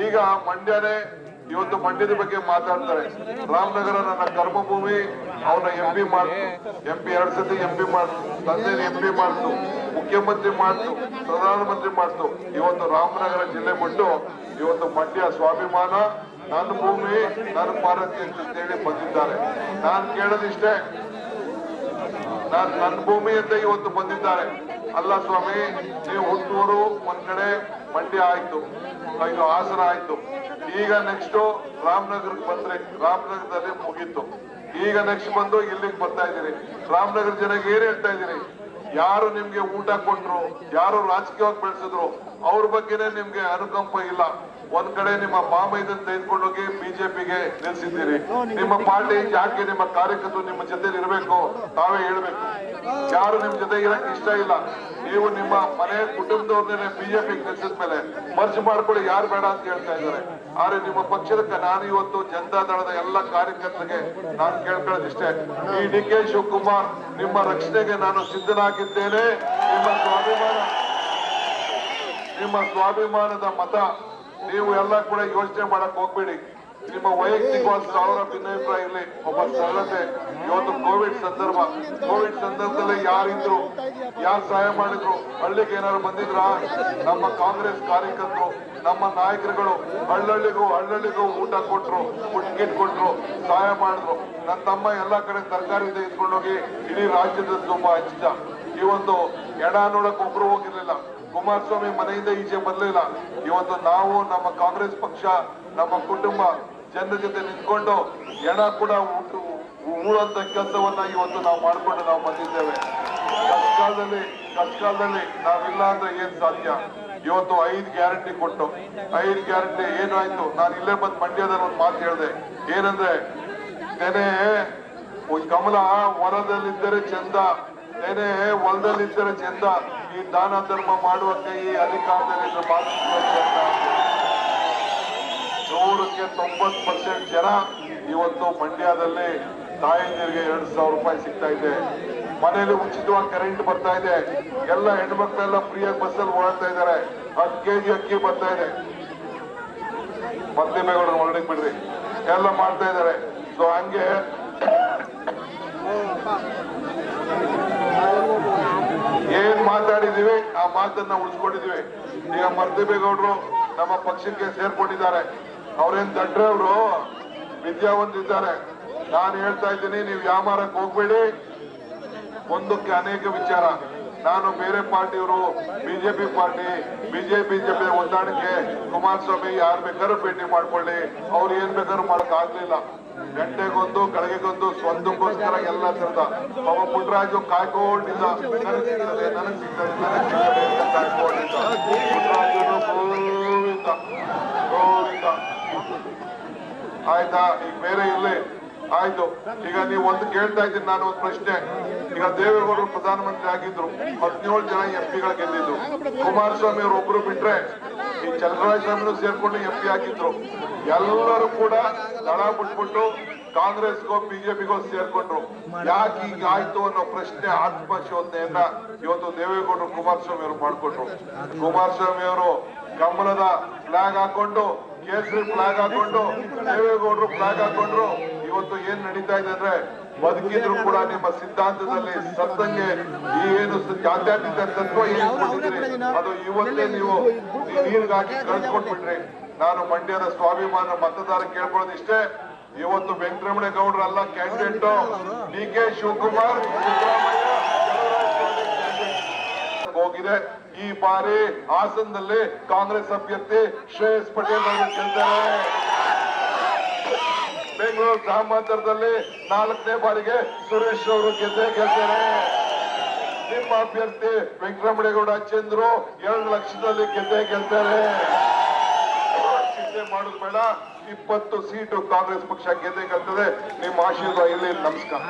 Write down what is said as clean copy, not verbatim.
ಈಗ ಮಂಡ್ಯನೇ ಇವತ್ತು ಮಂಡ್ಯದ ಬಗ್ಗೆ ಮಾತಾಡ್ತಾರೆ. ರಾಮನಗರ ನನ್ನ ಕರ್ಮಭೂಮಿ, ಅವನ MP ಮಾಡ್ತು, MP 2 ಸತಿ MP ಮಾಡ್ತು, ತಂದೆ MP ಮಾಡ್ತು, ಮುಖ್ಯಮಂತ್ರಿ ಮಾಡ್ತು, ಪ್ರಧಾನಮಂತ್ರಿ ಮಾಡ್ತು. ಇವತ್ತು ರಾಮನಗರ ಜಿಲ್ಲೆ ಬಿಟ್ಟು ಇವತ್ತು ಮಂಡ್ಯ ಸ್ವಾಭಿಮಾನ, ನನ್ನ ಭೂಮಿ ನನ್ನ ಭಾರತಿ ಅಂತ ಹೇಳಿ ಬಂದಿದ್ದಾರೆ. ನಾನು ಕೇಳೋದಿಷ್ಟೇ, ನನ್ನ ಭೂಮಿ ಅಂತ ಇವತ್ತು ಬಂದಿದ್ದಾರೆ. ಅಲ್ಲ ಸ್ವಾಮಿ, ನೀವು ಹುಟ್ಟೂರು ಒಂದ್ ಕಡೆ, ಮಂಡ್ಯ ಆಯ್ತು, ಇದು ಹಾಸನ ಆಯ್ತು, ಈಗ ನೆಕ್ಸ್ಟ್ ರಾಮನಗರಕ್ಕೆ ಬಂದ್ರೆ ರಾಮನಗರದಲ್ಲಿ ಮುಗೀತು. ಈಗ ನೆಕ್ಸ್ಟ್ ಬಂದು ಇಲ್ಲಿಗೆ ಬರ್ತಾ ಇದ್ದೀರಿ. ರಾಮನಗರ ಜನಕ್ಕೆ ಏನ್ ಹೇಳ್ತಾ ಇದ್ದೀರಿ? ಯಾರು ನಿಮ್ಗೆ ಊಟ ಕೊಟ್ರು, ಯಾರು ರಾಜಕೀಯವಾಗಿ ಬೆಳೆಸಿದ್ರು, ಅವ್ರ ಬಗ್ಗೆನೇ ನಿಮ್ಗೆ ಅನುಕಂಪ ಇಲ್ಲ. ಒಂದ್ ಕಡೆ ನಿಮ್ಮ ಮಾಮೈದನ್ ತೆಗೆದುಕೊಂಡೋಗಿ ಬಿಜೆಪಿಗೆ ನಿಲ್ಸಿದ್ದೀರಿ. ನಿಮ್ಮ ಪಾರ್ಟಿ ಯಾಕೆ, ನಿಮ್ಮ ಕಾರ್ಯಕರ್ತರು ನಿಮ್ಮ ಜೊತೆ ಇರಬೇಕು, ತಾವೇ ಹೇಳ್ಬೇಕು. ಯಾರು ನಿಮ್ ಜೊತೆ ಇರಕ್ ಇಷ್ಟ ಇಲ್ಲ. ನೀವು ನಿಮ್ಮ ಮನೆ ಕುಟುಂಬದವ್ರನ್ನೇ ಬಿಜೆಪಿಗೆ ನಿಲ್ಸಿದ ಮೇಲೆ ಮರ್ಜ್ ಮಾಡ್ಕೊಳ್ಳಿ, ಯಾರು ಬೇಡ ಅಂತ ಹೇಳ್ತಾ ಇದ್ದಾರೆ. ಆದ್ರೆ ನಿಮ್ಮ ಪಕ್ಷದ ನಾನು ಇವತ್ತು ಜನತಾ ದಳದ ಎಲ್ಲ ಕಾರ್ಯಕರ್ತರಿಗೆ ನಾನು ಕೇಳ್ಕೊಳ್ಳೋದಿಷ್ಟೇ, ಈ DK ಶಿವಕುಮಾರ್ ನಿಮ್ಮ ರಕ್ಷಣೆಗೆ ನಾನು ಸಿದ್ಧನಾಗಿದ್ದೇನೆ. ನಿಮ್ಮ ಸ್ವಾಭಿಮಾನದ ಮತ ನೀವು ಎಲ್ಲ ಕೂಡ ಯೋಚನೆ ಮಾಡಕ್ ಹೋಗ್ಬೇಡಿ. ನಿಮ್ಮ ವೈಯಕ್ತಿಕವಾದ 1000 ಭಿನ್ನಾಭಿಪ್ರಾಯ ಇರಲಿ, ಒಬ್ಬ ಸರಳತೆ. ಇವತ್ತು ಕೋವಿಡ್ ಸಂದರ್ಭದಲ್ಲಿ ಯಾರಿದ್ರು, ಯಾರು ಸಹಾಯ ಮಾಡಿದ್ರು, ಹಳ್ಳಿಗೆ ಏನಾದ್ರು ಬಂದಿದ್ರ? ನಮ್ಮ ಕಾಂಗ್ರೆಸ್ ಕಾರ್ಯಕರ್ತರು, ನಮ್ಮ ನಾಯಕರುಗಳು ಹಳ್ಳಿಗೂ ಊಟ ಕೊಟ್ರು, ಫುಡ್ ಕಿಟ್ ಕೊಟ್ರು, ಸಹಾಯ ಮಾಡಿದ್ರು. ನನ್ನ ತಮ್ಮ ಎಲ್ಲಾ ಕಡೆ ತರಕಾರಿ ತೆಗೆದುಕೊಂಡೋಗಿ ಇಡೀ ರಾಜ್ಯದ ತುಂಬಾ ಹಂಚಿದ. ಇವತ್ತು ಎಡ ನೋಡಕ್ ಒಬ್ರು ಹೋಗಿರ್ಲಿಲ್ಲ. ಕುಮಾರಸ್ವಾಮಿ ಮನೆಯಿಂದ ಈಚೆ ಬರ್ಲಿಲ್ಲ. ಇವತ್ತು ನಾವು ನಮ್ಮ ಕಾಂಗ್ರೆಸ್ ಪಕ್ಷ, ನಮ್ಮ ಕುಟುಂಬ ಜನರ ಜೊತೆ ನಿಂತ್ಕೊಂಡು ಎಣ ಕೂಡ ಊರಂತ ಕೆಲಸವನ್ನ ಇವತ್ತು ನಾವು ಮಾಡ್ಕೊಂಡು ನಾವು ಬಂದಿದ್ದೇವೆ. ಕಷ್ಟಕಾಲದಲ್ಲಿ ನಾವಿಲ್ಲ ಅಂದ್ರೆ ಏನ್ ಸಾಧ್ಯ? ಇವತ್ತು 5 ಗ್ಯಾರಂಟಿ ಕೊಟ್ಟು, 5 ಗ್ಯಾರಂಟಿ ಏನಾಯ್ತು? ನಾನು ಇಲ್ಲೇ ಬಂದು ಮಂಡ್ಯದಲ್ಲಿ ಒಂದು ಮಾತು ಹೇಳಿದೆ, ಏನಂದ್ರೆ ತೆನೆ ಕಮಲ ಹೊಲದಲ್ಲಿದ್ದರೆ ಚಂದ, ತೆನೆ ಹೊಲದಲ್ಲಿದ್ದರೆ ಚಂದ, ಈ ದಾನ ಧರ್ಮ ಮಾಡುವ ಕೈ ಅಧಿಕಾರದಲ್ಲಿ 100ಕ್ಕೆ 90% ಜನ ಇವತ್ತು ಮಂಡ್ಯದಲ್ಲಿ ತಾಯಂದಿರಿಗೆ 2,000 ರೂಪಾಯಿ ಸಿಗ್ತಾ ಇದೆ. ಮನೆಯಲ್ಲಿ ಉಚಿತವಾಗಿ ಕರೆಂಟ್ ಬರ್ತಾ ಇದೆ. ಎಲ್ಲ ಹೆಣ್ಮಕ್ಳೆಲ್ಲ ಫ್ರೀಯಾಗಿ ಬಸ್ಸಲ್ಲಿ ಓಡಾಡ್ತಾ ಇದ್ದಾರೆ. 10 kg ಅಕ್ಕಿ ಬರ್ತಾ ಇದೆ. ಮದ್ಲಿಮೇಗೌಡರು ಹೊರಡಕ್ ಬಿಡ್ರಿ, ಎಲ್ಲ ಮಾಡ್ತಾ ಇದ್ದಾರೆ. ಸೊ ಹಂಗೆ ಏನ್ ಮಾತಾಡಿದೀವಿ ಆ ಮಾತನ್ನ ಉಳಿಸ್ಕೊಂಡಿದೀವಿ. ಈಗ ಮರ್ತಿಬೇಗೌಡರು ನಮ್ಮ ಪಕ್ಷಕ್ಕೆ ಸೇರ್ಕೊಂಡಿದ್ದಾರೆ. ಅವ್ರೇನ್ ದಡ್ರೆ, ಅವರು ವಿದ್ಯಾವಂತಿದ್ದಾರೆ. ನಾನು ಹೇಳ್ತಾ ಇದ್ದೀನಿ, ನೀವು ವ್ಯಾಪಾರಕ್ಕೆ ಹೋಗ್ಬೇಡಿ. ಒಂದಕ್ಕೆ ಅನೇಕ ವಿಚಾರ. ನಾನು ಬೇರೆ ಪಾರ್ಟಿಯವರು, ಬಿಜೆಪಿ ಪಾರ್ಟಿ, ಬಿಜೆಪಿ ಹೊಂದಾಣಿಕೆ, ಕುಮಾರಸ್ವಾಮಿ ಯಾರು ಬೇಕಾದ್ರೂ ಭೇಟಿ ಮಾಡ್ಕೊಳ್ಳಿ, ಅವ್ರು ಏನ್ ಬೇಕಾದ್ರೂ ಮಾಡಕ್ ಆಗ್ಲಿಲ್ಲ. ಗಂಟೆಗೊಂದು ಗಳಿಗೆಗೊಂದು ಸ್ವಂತಕ್ಕೋಸ್ಕರ ಎಲ್ಲ ತರದ ಅವ ಪುಟ್ಟರಾಜು ಕಾಯ್ಕೊಂಡಿದ್ದ, ನನಗ್ ಸಿಗ್ತದೆ ಅಂತ ಕಾಯ್ಕೊಂಡಿದ್ದ. ಪುಟ್ಟರಾಜು ಗೋವಿಂದ ಆಯ್ತಾ? ಈಗ ಬೇರೆ ಇರ್ಲಿ, ಆಯ್ತು. ಈಗ ನೀವು ಒಂದು ಕೇಳ್ತಾ ಇದ್ದೀನಿ, ನಾನು ಒಂದು ಪ್ರಶ್ನೆ. ಈಗ ದೇವೇಗೌಡರು ಪ್ರಧಾನಮಂತ್ರಿ ಆಗಿದ್ರು, 17 ಜನ MP ಗಳು ಗೆದ್ದಿದ್ರು. ಕುಮಾರಸ್ವಾಮಿ ಅವರು ಒಬ್ರು ಬಿಟ್ರೆ ಈ ಚಲರಾಯಸ್ವಾಮಿನೂ ಸೇರ್ಕೊಂಡು MP ಆಗಿದ್ರು. ಎಲ್ಲರೂ ಕೂಡ ದಳ ಬಿಟ್ಬಿಟ್ಟು ಕಾಂಗ್ರೆಸ್ಗೋ ಬಿಜೆಪಿಗೋ ಸೇರ್ಕೊಂಡ್ರು. ಯಾಕೆ ಈಗ ಆಯ್ತು ಅನ್ನೋ ಪ್ರಶ್ನೆ, ಆತ್ಮಶೋಧನೆಯನ್ನ ಇವತ್ತು ದೇವೇಗೌಡರು ಕುಮಾರಸ್ವಾಮಿ ಅವರು ಮಾಡ್ಕೊಂಡ್ರು. ಕುಮಾರಸ್ವಾಮಿ ಅವರು ಕಮಲದ ಫ್ಲಾಗ್ ಹಾಕೊಂಡು, ಕೇಸರಿ ಫ್ಲಾಗ್ ಹಾಕೊಂಡು, ದೇವೇಗೌಡರು ಫ್ಲಾಗ್ ಹಾಕೊಂಡ್ರು. ಇವತ್ತು ಏನ್ ನಡೀತಾ ಇದೆ ಅಂದ್ರೆ, ಬದುಕಿದ್ರು ಕೂಡ ನಿಮ್ಮ ಸಿದ್ಧಾಂತದಲ್ಲಿ ಸತ್ತಂಗೆ ಈ ಏನು ಜಾತ್ಯತೀತ ತತ್ವ ಏನು ಕೊಟ್ಟಿದ್ದೀರಿ ಅದು ಇವತ್ತೇ ನೀವು ನೀರಿಗಾಗಿ ಕಳ್ಸ್ಕೊಟ್ಬಿಟ್ರಿ. ನಾನು ಮಂಡ್ಯದ ಸ್ವಾಭಿಮಾನ ಮತದಾರ ಕೇಳ್ಕೊಳ್ಳೋದಿಷ್ಟೇ, ಇವತ್ತು ವೆಂಕಟರಮಣೇಗೌಡರಲ್ಲ ಕ್ಯಾಂಡಿಡೇಟ್, DK ಶಿವಕುಮಾರ್ ಹೋಗಿದೆ. ಈ ಬಾರಿ ಹಾಸನದಲ್ಲಿ ಕಾಂಗ್ರೆಸ್ ಅಭ್ಯರ್ಥಿ ಶ್ರೇಯಸ್ ಪಟೇಲ್ ಅವರು ಗೆಲ್ತಾರೆ. ಬೆಂಗಳೂರು ಗ್ರಾಮಾಂತರದಲ್ಲಿ 4ನೇ ಬಾರಿಗೆ ಸುರೇಶ್ ಅವರು ಗೆಲ್ತಾರೆ. ನಿಮ್ಮ ಅಭ್ಯರ್ಥಿ ವೆಂಕಟರಮಣೇಗೌಡ ಚಂದ್ರು 2 ಲಕ್ಷದಲ್ಲಿ ಗೆಲ್ತಾರೆ. ಚಿಂತೆ ಮಾಡೋದು ಬೇಡ, 20 ಸೀಟು ಕಾಂಗ್ರೆಸ್ ಪಕ್ಷ ಗೆದ್ದೆ ಗೆಲ್ತದೆ. ನಿಮ್ಮ ಆಶೀರ್ವಾದ ಇಲ್ಲಿ. ನಮಸ್ಕಾರ.